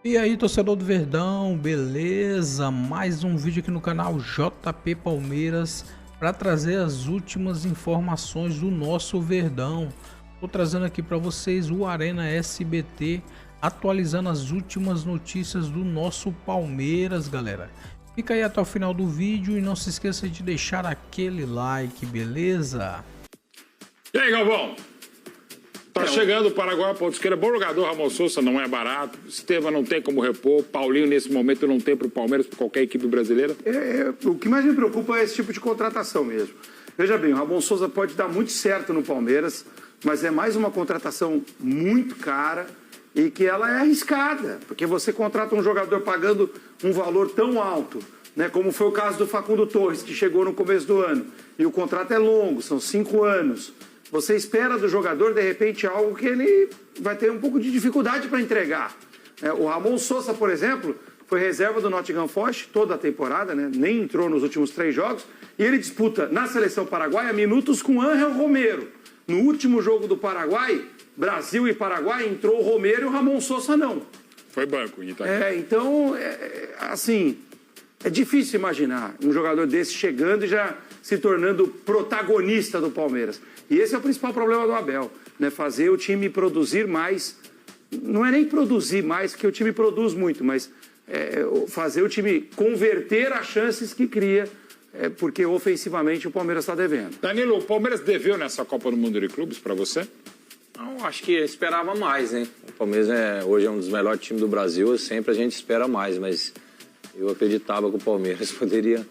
E aí, torcedor do Verdão, beleza? Mais um vídeo aqui no canal JP Palmeiras para trazer as últimas informações do nosso Verdão. Estou trazendo aqui para vocês o Arena SBT, atualizando as últimas notícias do nosso Palmeiras, galera. Fica aí até o final do vídeo e não se esqueça de deixar aquele like, beleza? E aí, Galvão? Tá chegando o Paraguai, ponto esquerda, bom jogador, Ramon Sousa não é barato, Estevão não tem como repor, Paulinho nesse momento não tem para o Palmeiras, para qualquer equipe brasileira. O que mais me preocupa é esse tipo de contratação mesmo. Veja bem, o Ramon Sousa pode dar muito certo no Palmeiras, mas é mais uma contratação muito cara e que ela é arriscada, porque você contrata um jogador pagando um valor tão alto, né, como foi o caso do Facundo Torres, que chegou no começo do ano, e o contrato é longo, são 5 anos. Você espera do jogador, de repente, algo que ele vai ter um pouco de dificuldade para entregar. O Ramon Sousa, por exemplo, foi reserva do Nottingham Forest toda a temporada, né? Nem entrou nos últimos 3 jogos, e ele disputa na seleção paraguaia minutos com Ángel Romero. No último jogo do Paraguai, Brasil e Paraguai, entrou o Romero e o Ramon Sousa não. Foi banco em Itaquera. Então, assim, é difícil imaginar um jogador desse chegando e já se tornando protagonista do Palmeiras. E esse é o principal problema do Abel, né? Fazer o time produzir mais. Não é nem produzir mais, porque o time produz muito, mas fazer o time converter as chances que cria, porque ofensivamente o Palmeiras está devendo. Danilo, o Palmeiras deveu nessa Copa do Mundo de Clubes para você? Não, acho que esperava mais, né? O Palmeiras hoje é um dos melhores times do Brasil, sempre a gente espera mais, mas eu acreditava que o Palmeiras poderia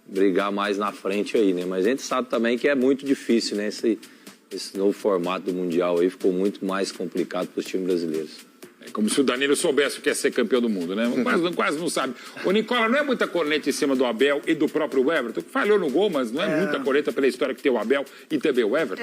brigar mais na frente aí, né? Mas a gente sabe também que é muito difícil, né? Esse novo formato do Mundial aí ficou muito mais complicado para os times brasileiros. É como se o Danilo soubesse o que é ser campeão do mundo, né? Quase não sabe. O Nicola, não é muita corneta em cima do Abel e do próprio Everton, que falhou no gol, mas não é muita corneta pela história que tem o Abel e também o Everton?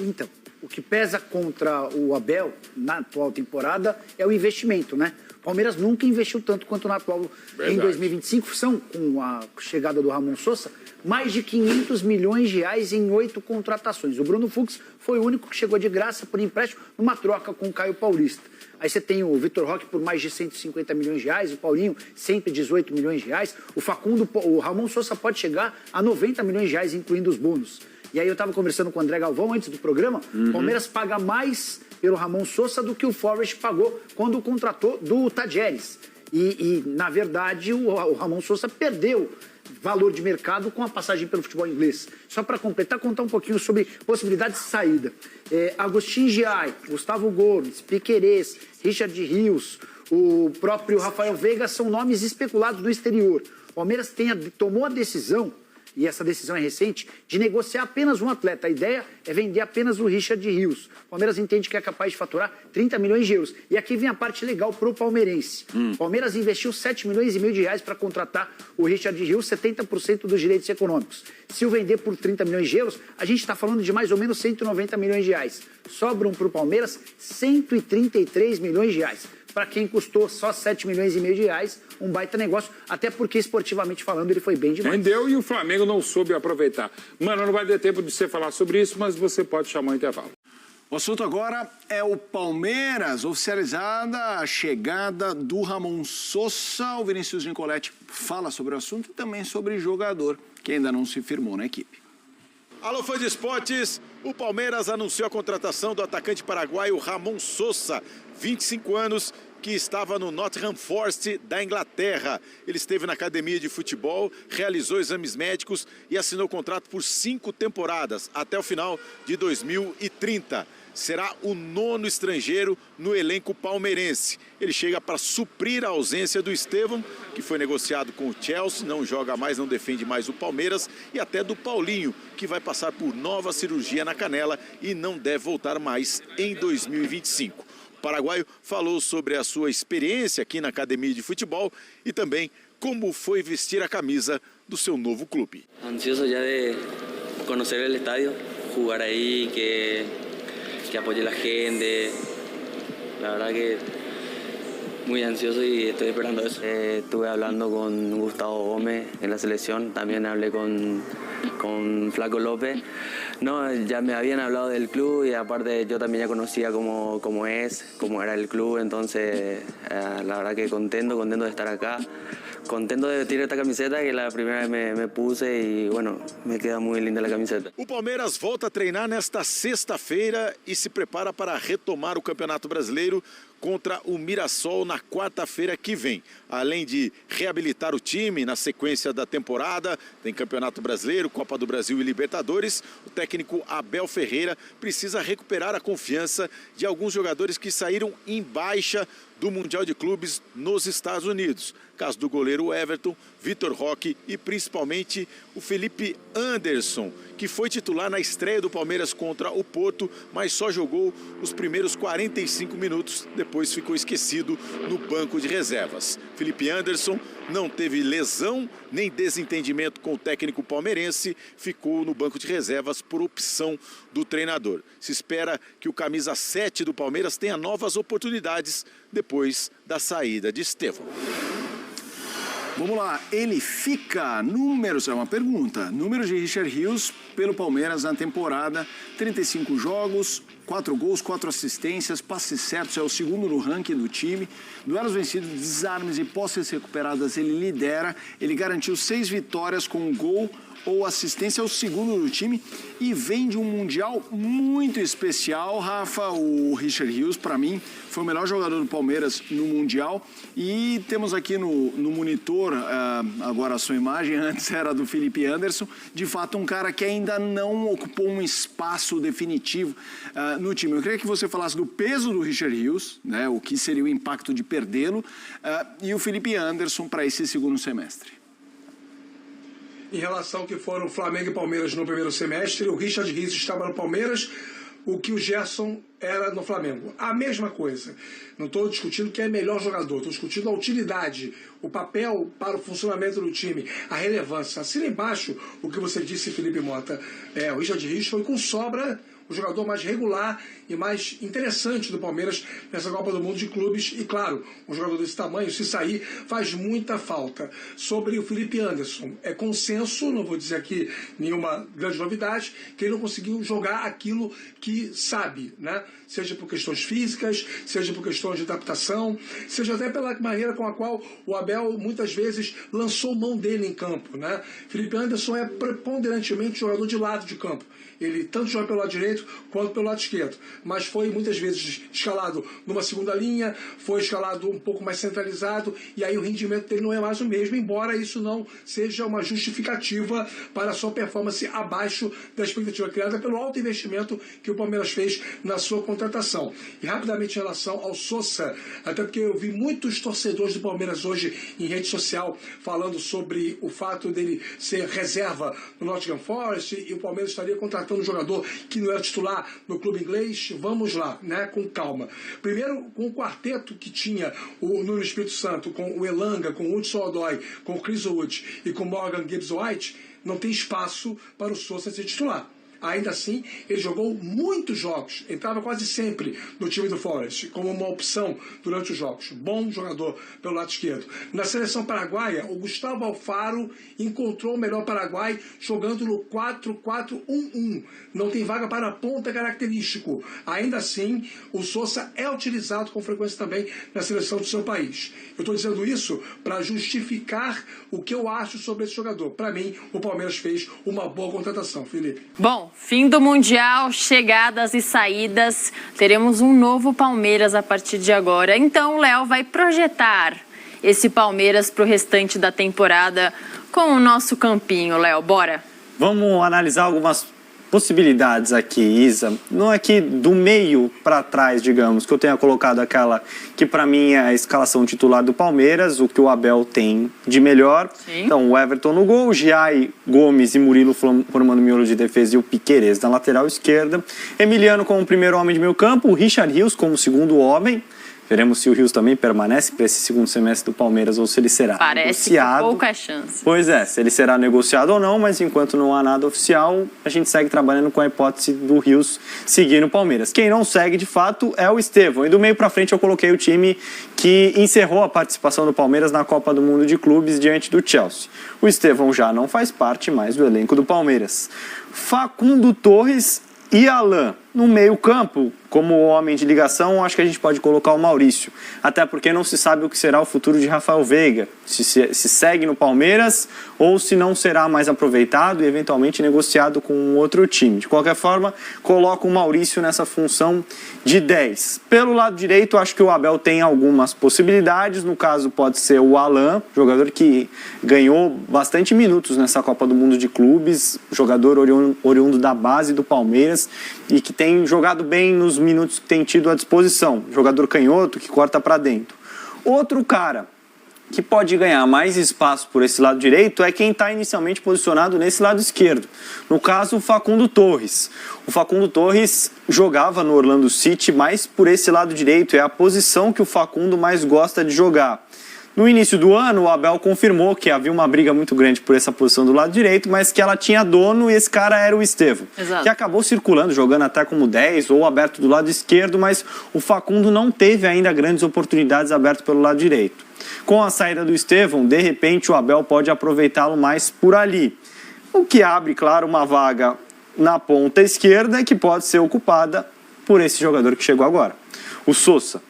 Então, o que pesa contra o Abel na atual temporada é o investimento, né? O Palmeiras nunca investiu tanto quanto na atual. Verdade. Em 2025, são, com a chegada do Ramon Sousa, mais de 500 milhões de reais em 8 contratações. O Bruno Fux foi o único que chegou de graça por empréstimo numa troca com o Caio Paulista. Aí você tem o Vitor Roque por mais de 150 milhões de reais, o Paulinho 118 milhões de reais, o Ramon Sousa pode chegar a 90 milhões de reais, incluindo os bônus. E aí eu estava conversando com o André Galvão antes do programa, o Palmeiras paga mais pelo Ramon Sousa do que o Forest pagou quando contratou do Tajeres. E na verdade, o Ramon Sousa perdeu valor de mercado com a passagem pelo futebol inglês. Só para completar, contar um pouquinho sobre possibilidades de saída. Agostinho Giai, Gustavo Gomes, Piquerez, Richard Rios, o próprio Rafael Veiga são nomes especulados do exterior. O Palmeiras tomou a decisão, e essa decisão é recente, de negociar apenas um atleta. A ideia é vender apenas o Richard Rios. O Palmeiras entende que é capaz de faturar 30 milhões de euros. E aqui vem a parte legal pro palmeirense. O Palmeiras investiu 7 milhões e meio de reais para contratar o Richard Rios, 70% dos direitos econômicos. Se o vender por 30 milhões de euros, a gente está falando de mais ou menos 190 milhões de reais. Sobram para o Palmeiras 133 milhões de reais. Para quem custou só 7 milhões e meio de reais, um baita negócio, até porque esportivamente falando ele foi bem demais. Rendeu e o Flamengo não soube aproveitar. Mano, não vai ter tempo de você falar sobre isso, mas você pode chamar o intervalo. O assunto agora é o Palmeiras, oficializada a chegada do Ramon Sousa. O Vinícius Nicoletti fala sobre o assunto e também sobre jogador que ainda não se firmou na equipe. Alô, fã de esportes, o Palmeiras anunciou a contratação do atacante paraguaio Ramon Sousa, 25 anos, que estava no Nottingham Forest da Inglaterra. Ele esteve na academia de futebol, realizou exames médicos e assinou contrato por 5 temporadas, até o final de 2030. Será o 9º estrangeiro no elenco palmeirense. Ele chega para suprir a ausência do Estevão, que foi negociado com o Chelsea, não joga mais, não defende mais o Palmeiras, e até do Paulinho, que vai passar por nova cirurgia na canela e não deve voltar mais em 2025. O paraguaio falou sobre a sua experiência aqui na academia de futebol e também como foi vestir a camisa do seu novo clube. Ansioso já de conhecer o estádio, jogar aí, que apoye a gente. La verdad que muy ansioso y estoy esperando eso. Estuve hablando con Gustavo Gómez en la selección, también hablé con Flaco López. No, ya me habían hablado del club y aparte yo también ya conocía cómo era el club, entonces la verdad que contento de estar acá. Contento de vestir esta camiseta que la primera vez me puse e, bueno, me queda muito linda a camiseta. O Palmeiras volta a treinar nesta sexta-feira e se prepara para retomar o Campeonato Brasileiro contra o Mirassol na quarta-feira que vem. Além de reabilitar o time na sequência da temporada, tem Campeonato Brasileiro, Copa do Brasil e Libertadores, o técnico Abel Ferreira precisa recuperar a confiança de alguns jogadores que saíram em baixa do Mundial de Clubes nos Estados Unidos. Caso do goleiro Everton, Vitor Roque e principalmente o Felipe Anderson, que foi titular na estreia do Palmeiras contra o Porto, mas só jogou os primeiros 45 minutos, depois ficou esquecido no banco de reservas. Felipe Anderson não teve lesão nem desentendimento com o técnico palmeirense, ficou no banco de reservas por opção do treinador. Se espera que o camisa 7 do Palmeiras tenha novas oportunidades depois da saída de Estevão. Vamos lá, ele fica, números, é uma pergunta, números de Richard Rios pelo Palmeiras na temporada, 35 jogos, 4 gols, 4 assistências, passes certos, é o segundo no ranking do time, duelos vencidos, desarmes e posses recuperadas ele lidera, ele garantiu 6 vitórias com um gol ou assistência, é o segundo do time e vem de um Mundial muito especial. Rafa, o Richard Rios, para mim, foi o melhor jogador do Palmeiras no Mundial e temos aqui no monitor, agora a sua imagem, antes era do Felipe Anderson, de fato um cara que ainda não ocupou um espaço definitivo no time. Eu queria que você falasse do peso do Richard Rios, né, o que seria o impacto de perdê-lo, e o Felipe Anderson para esse segundo semestre. Em relação ao que foram Flamengo e Palmeiras no primeiro semestre, o Richard Rios estava no Palmeiras, o que o Gerson era no Flamengo. A mesma coisa. Não estou discutindo quem é melhor jogador, estou discutindo a utilidade, o papel para o funcionamento do time, a relevância. Assina embaixo o que você disse, Felipe Mota. O Richard Rios foi com sobra o jogador mais regular e mais interessante do Palmeiras nessa Copa do Mundo de Clubes. E, claro, um jogador desse tamanho, se sair, faz muita falta. Sobre o Felipe Anderson, é consenso, não vou dizer aqui nenhuma grande novidade, que ele não conseguiu jogar aquilo que sabe, né? Seja por questões físicas, seja por questões de adaptação, seja até pela maneira com a qual o Abel muitas vezes lançou mão dele em campo, né? Felipe Anderson é preponderantemente jogador de lado de campo. Ele tanto joga pelo lado direito quanto pelo lado esquerdo, mas foi muitas vezes escalado numa segunda linha, foi escalado um pouco mais centralizado, e aí o rendimento dele não é mais o mesmo, embora isso não seja uma justificativa para a sua performance abaixo da expectativa criada pelo alto investimento que o Palmeiras fez na sua contratação. E rapidamente em relação ao Sosa, até porque eu vi muitos torcedores do Palmeiras hoje em rede social falando sobre o fato dele ser reserva no Nottingham Forest e o Palmeiras estaria contratando um jogador que não era titular no clube inglês. Vamos lá, né, com calma. Primeiro, com o quarteto que tinha no Espírito Santo, com o Elanga, com o Hudson Odoi, com o Chris Wood e com o Morgan Gibbs-White, não tem espaço para o Sosa ser titular. Ainda assim, ele jogou muitos jogos, entrava quase sempre no time do Forest, como uma opção durante os jogos. Bom jogador pelo lado esquerdo. Na seleção paraguaia, o Gustavo Alfaro encontrou o melhor Paraguai jogando no 4-4-1-1. Não tem vaga para ponta característico. Ainda assim, o Sosa é utilizado com frequência também na seleção do seu país. Eu estou dizendo isso para justificar o que eu acho sobre esse jogador. Para mim, o Palmeiras fez uma boa contratação, Felipe. Bom, fim do Mundial, chegadas e saídas. Teremos um novo Palmeiras a partir de agora. Então o Léo vai projetar esse Palmeiras para o restante da temporada com o nosso campinho. Léo, bora? Vamos analisar algumas possibilidades aqui, Isa. Não é que do meio para trás, digamos, que eu tenha colocado aquela que para mim é a escalação titular do Palmeiras, o que o Abel tem de melhor. Sim. Então, o Everton no gol, Giai, Gomes e Murilo formando miolo de defesa e o Piquerez na lateral esquerda. Emiliano como primeiro homem de meio campo, o Richard Rios como segundo homem. Veremos se o Rios também permanece para esse segundo semestre do Palmeiras ou se ele será negociado. Com pouca chance. Pois é, se ele será negociado ou não, mas enquanto não há nada oficial, a gente segue trabalhando com a hipótese do Rios seguir no Palmeiras. Quem não segue, de fato, é o Estevão. E do meio para frente eu coloquei o time que encerrou a participação do Palmeiras na Copa do Mundo de Clubes diante do Chelsea. O Estevão já não faz parte mais do elenco do Palmeiras. Facundo Torres e Alain. No meio-campo, como homem de ligação, acho que a gente pode colocar o Maurício. Até porque não se sabe o que será o futuro de Rafael Veiga. Se segue no Palmeiras ou se não será mais aproveitado e eventualmente negociado com um outro time. De qualquer forma, coloco o Maurício nessa função de 10. Pelo lado direito, acho que o Abel tem algumas possibilidades. No caso, pode ser o Alain, jogador que ganhou bastante minutos nessa Copa do Mundo de Clubes, jogador oriundo da base do Palmeiras e que tem jogado bem nos minutos que tem tido à disposição. Jogador canhoto que corta para dentro. Outro cara que pode ganhar mais espaço por esse lado direito é quem está inicialmente posicionado nesse lado esquerdo. No caso, o Facundo Torres. O Facundo Torres jogava no Orlando City mais por esse lado direito. É a posição que o Facundo mais gosta de jogar. No início do ano, o Abel confirmou que havia uma briga muito grande por essa posição do lado direito, mas que ela tinha dono e esse cara era o Estevão. Exato. Que acabou circulando, jogando até como 10 ou aberto do lado esquerdo, mas o Facundo não teve ainda grandes oportunidades aberto pelo lado direito. Com a saída do Estevão, de repente o Abel pode aproveitá-lo mais por ali. O que abre, claro, uma vaga na ponta esquerda que pode ser ocupada por esse jogador que chegou agora, o Sousa.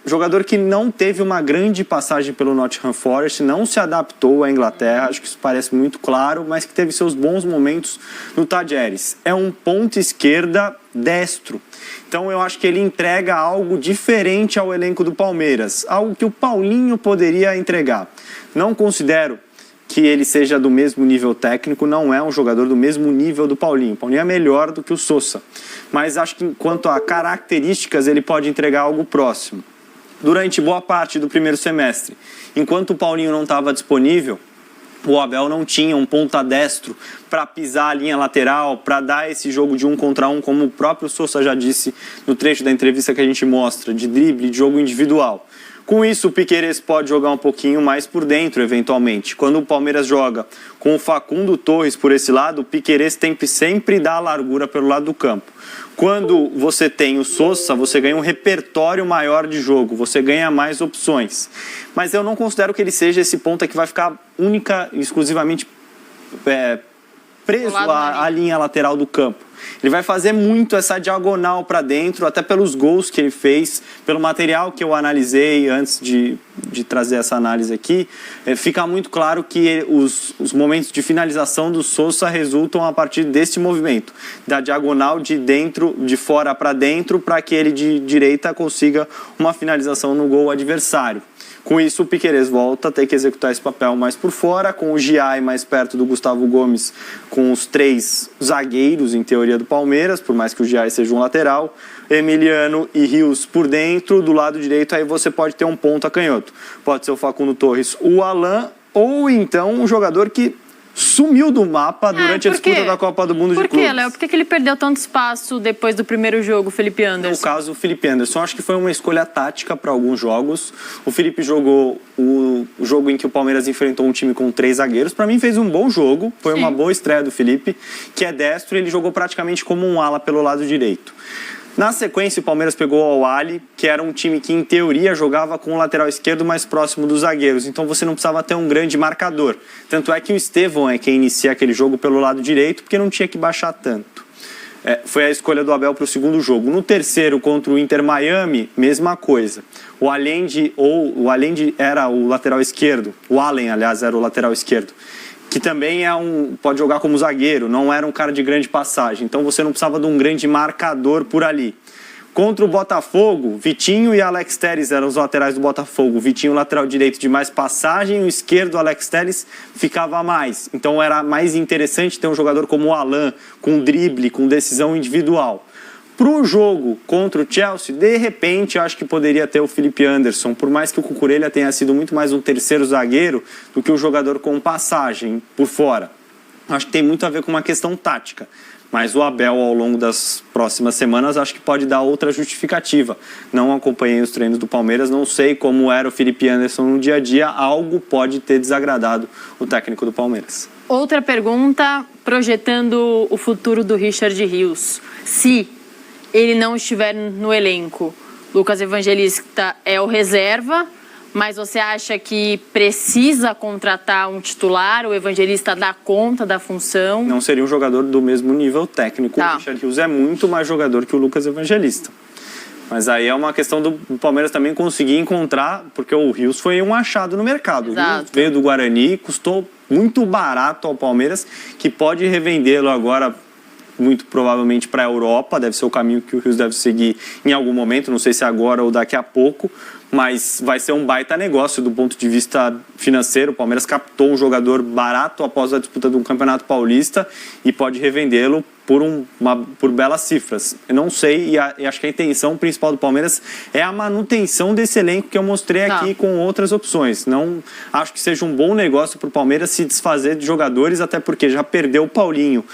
Jogador que não teve uma grande passagem pelo Nottingham Forest, não se adaptou à Inglaterra, acho que isso parece muito claro, mas que teve seus bons momentos no Tajeres. É um ponta esquerda destro, então eu acho que ele entrega algo diferente ao elenco do Palmeiras, algo que o Paulinho poderia entregar. Não considero que ele seja do mesmo nível técnico, não é um jogador do mesmo nível do Paulinho. O Paulinho é melhor do que o Sousa, mas acho que quanto a características ele pode entregar algo próximo. Durante boa parte do primeiro semestre, enquanto o Paulinho não estava disponível, o Abel não tinha um ponta destro para pisar a linha lateral, para dar esse jogo de 1 contra 1, como o próprio Sousa já disse no trecho da entrevista que a gente mostra, de drible, de jogo individual. Com isso, o Piquerez pode jogar um pouquinho mais por dentro, eventualmente. Quando o Palmeiras joga com o Facundo Torres por esse lado, o Piquerez tem que sempre dar largura pelo lado do campo. Quando você tem o Sousa, você ganha um repertório maior de jogo, você ganha mais opções. Mas eu não considero que ele seja esse ponta que vai ficar única e exclusivamente preso à linha lateral do campo. Ele vai fazer muito essa diagonal para dentro, até pelos gols que ele fez, pelo material que eu analisei antes de trazer essa análise aqui. Fica muito claro que os momentos de finalização do Sousa resultam a partir desse movimento, da diagonal de fora para dentro, para que ele de direita consiga uma finalização no gol adversário. Com isso, o Piquerez volta a ter que executar esse papel mais por fora, com o Giai mais perto do Gustavo Gomes, com os 3 zagueiros, em teoria, do Palmeiras, por mais que o Giai seja um lateral, Emiliano e Rios por dentro, do lado direito, aí você pode ter um ponta canhoto. Pode ser o Facundo Torres, o Alain, ou então um jogador que sumiu do mapa durante a disputa da Copa do Mundo de Clubes. Por que, Léo? Por que ele perdeu tanto espaço depois do primeiro jogo, o Felipe Anderson? No caso, o Felipe Anderson, acho que foi uma escolha tática para alguns jogos. O Felipe jogou o jogo em que o Palmeiras enfrentou um time com 3 zagueiros. Para mim, fez um bom jogo. Foi uma boa estreia do Felipe, que é destro. Ele jogou praticamente como um ala pelo lado direito. Na sequência, o Palmeiras pegou o Al-Ahly, que era um time que, em teoria, jogava com o lateral esquerdo mais próximo dos zagueiros. Então, você não precisava ter um grande marcador. Tanto é que o Estevão é quem inicia aquele jogo pelo lado direito, porque não tinha que baixar tanto. Foi a escolha do Abel para o segundo jogo. No terceiro, contra o Inter Miami, mesma coisa. O Allende era o lateral esquerdo. O Allen, aliás, era o lateral esquerdo. Que também pode jogar como zagueiro, não era um cara de grande passagem. Então você não precisava de um grande marcador por ali. Contra o Botafogo, Vitinho e Alex Telles eram os laterais do Botafogo. Vitinho, lateral direito de mais passagem, o esquerdo, Alex Telles, ficava a mais. Então era mais interessante ter um jogador como o Alain, com drible, com decisão individual. Para o jogo contra o Chelsea, de repente, eu acho que poderia ter o Felipe Anderson, por mais que o Cucurella tenha sido muito mais um terceiro zagueiro do que um jogador com passagem por fora. Acho que tem muito a ver com uma questão tática. Mas o Abel, ao longo das próximas semanas, acho que pode dar outra justificativa. Não acompanhei os treinos do Palmeiras, não sei como era o Felipe Anderson no dia a dia, algo pode ter desagradado o técnico do Palmeiras. Outra pergunta, projetando o futuro do Richard Rios. Se ele não estiver no elenco, Lucas Evangelista é o reserva, mas você acha que precisa contratar um titular? O Evangelista dá conta da função? Não seria um jogador do mesmo nível técnico. O Richard Rios é muito mais jogador que o Lucas Evangelista. Mas aí é uma questão do Palmeiras também conseguir encontrar, porque o Rios foi um achado no mercado. Exato. O Rios veio do Guarani, custou muito barato ao Palmeiras, que pode revendê-lo agora muito provavelmente para a Europa, deve ser o caminho que o Rios deve seguir em algum momento, não sei se agora ou daqui a pouco, mas vai ser um baita negócio do ponto de vista financeiro. O Palmeiras captou um jogador barato após a disputa do Campeonato Paulista e pode revendê-lo por belas cifras. Eu não sei, e acho que a intenção principal do Palmeiras é a manutenção desse elenco que eu mostrei aqui com outras opções. Não acho que seja um bom negócio para o Palmeiras se desfazer de jogadores, até porque já perdeu o Paulinho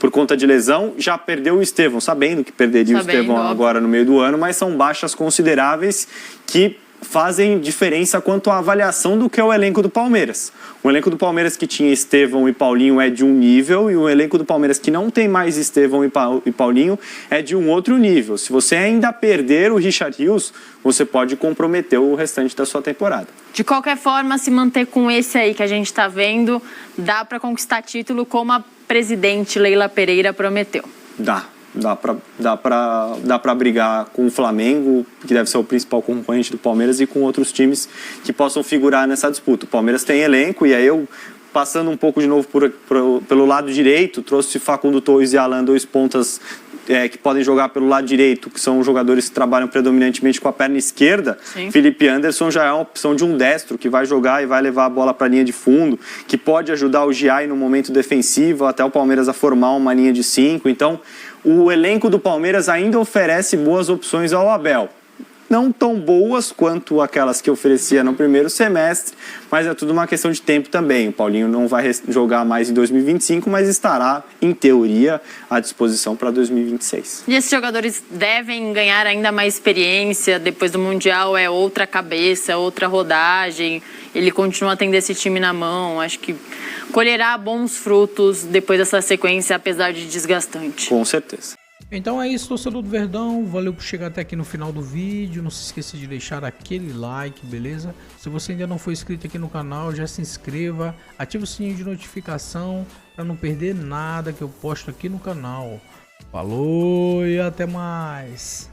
por conta de lesão, já perdeu o Estevão, sabendo que perderia o Estevão agora no meio do ano, mas são baixas consideráveis que fazem diferença quanto à avaliação do que é o elenco do Palmeiras. O elenco do Palmeiras que tinha Estevão e Paulinho é de um nível, e o elenco do Palmeiras que não tem mais Estevão e Paulinho é de um outro nível. Se você ainda perder o Richard Rios, você pode comprometer o restante da sua temporada. De qualquer forma, se manter com esse aí que a gente está vendo, dá para conquistar título como a presidente Leila Pereira prometeu. Dá para brigar com o Flamengo, que deve ser o principal concorrente do Palmeiras, e com outros times que possam figurar nessa disputa. O Palmeiras tem elenco, e aí eu, passando um pouco de novo pelo lado direito, trouxe Facundo Torres e Alan, dois pontas que podem jogar pelo lado direito, que são jogadores que trabalham predominantemente com a perna esquerda. Sim. Felipe Anderson já é uma opção de um destro, que vai jogar e vai levar a bola para a linha de fundo, que pode ajudar o Giai no momento defensivo, até o Palmeiras a formar uma linha de 5. Então, o elenco do Palmeiras ainda oferece boas opções ao Abel. Não tão boas quanto aquelas que oferecia no primeiro semestre, mas é tudo uma questão de tempo também. O Paulinho não vai jogar mais em 2025, mas estará, em teoria, à disposição para 2026. E esses jogadores devem ganhar ainda mais experiência. Depois do Mundial é outra cabeça, outra rodagem. Ele continua tendo esse time na mão. Acho que colherá bons frutos depois dessa sequência, apesar de desgastante. Com certeza. Então é isso, torcedor do Verdão, valeu por chegar até aqui no final do vídeo, não se esqueça de deixar aquele like, beleza? Se você ainda não for inscrito aqui no canal, já se inscreva, ative o sininho de notificação para não perder nada que eu posto aqui no canal. Falou e até mais!